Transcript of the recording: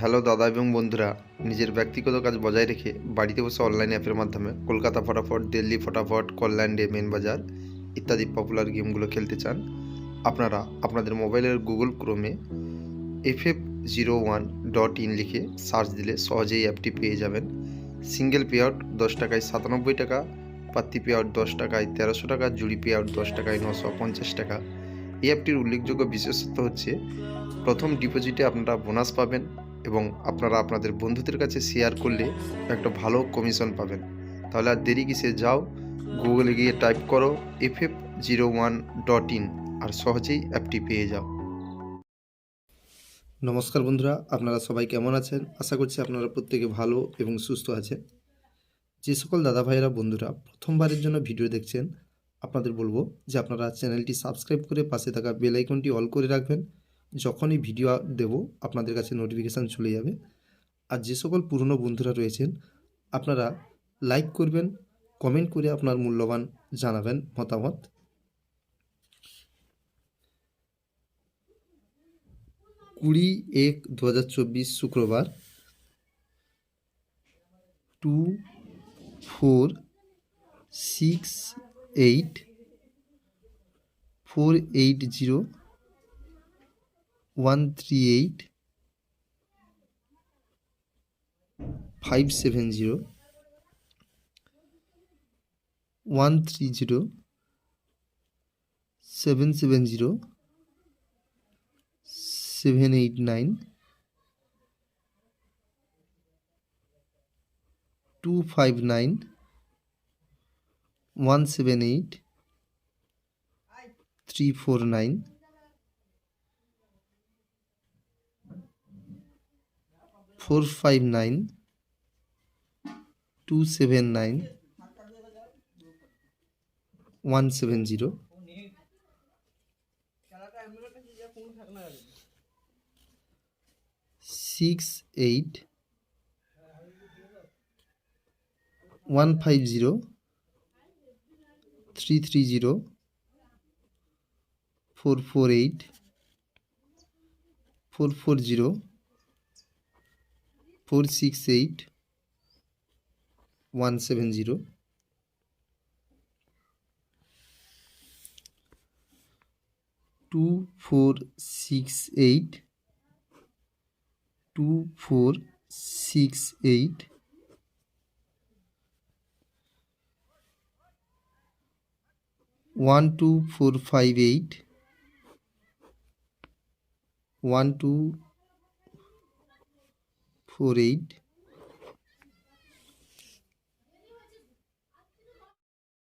Hello দাদা এবং বন্ধুরা, নিজের ব্যক্তিগত কাজ বজায় রেখে বাড়িতে বসে অনলাইন অ্যাপের মাধ্যমে কলকাতা ফটাফট, দিল্লি ফটাফট, কল্যাণ ডে, মেন বাজার ইত্যাদি পপুলার গেমগুলো খেলতে চান। আপনারা আপনাদের মোবাইলের গুগল ক্রোমে ff01.in লিখে সার্চ দিলে সহজেই অ্যাপটি পেয়ে যাবেন। সিঙ্গেল পে আউট 10 টাকায় 97 টাকা, পাত্তি পে আউট 10 টাকায় 1300 টাকা, জুড়ি পে আউট 10 টাকায় 950 টাকা। এই অ্যাপটির উল্লেখযোগ্য বিশেষত্ব হচ্ছে প্রথম ডিপোজিটে আপনারা বোনাস পাবেন এবং আপনারা আপনাদের বন্ধুদের কাছে শেয়ার করলে একটা ভালো কমিশন পাবেন। তাহলে আর দেরি কিসে, যাও গুগলে গিয়ে টাইপ করো ff01.in আর সহজেই অ্যাপটি পেয়ে যাও। নমস্কার বন্ধুরা, আপনারা সবাই কেমন আছেন? আশা করছি আপনারা প্রত্যেকে ভালো এবং সুস্থ আছেন। যে সকল দাদা ভাইয়েরা বন্ধুরা প্রথমবারের জন্য ভিডিও দেখছেন, আপনাদের বলবো যে আপনারা চ্যানেলটি সাবস্ক্রাইব করে পাশে থাকা বেল আইকনটি অল করে রাখবেন। যখনই ভিডিও দেব আপনাদের কাছে নোটিফিকেশান চলে যাবে। আর যে সকল পুরনো বন্ধুরা রয়েছেন, আপনারা লাইক করবেন, কমেন্ট করে আপনার মূল্যবান জানাবেন মতামত। 20/1/2024 শুক্রবার 12468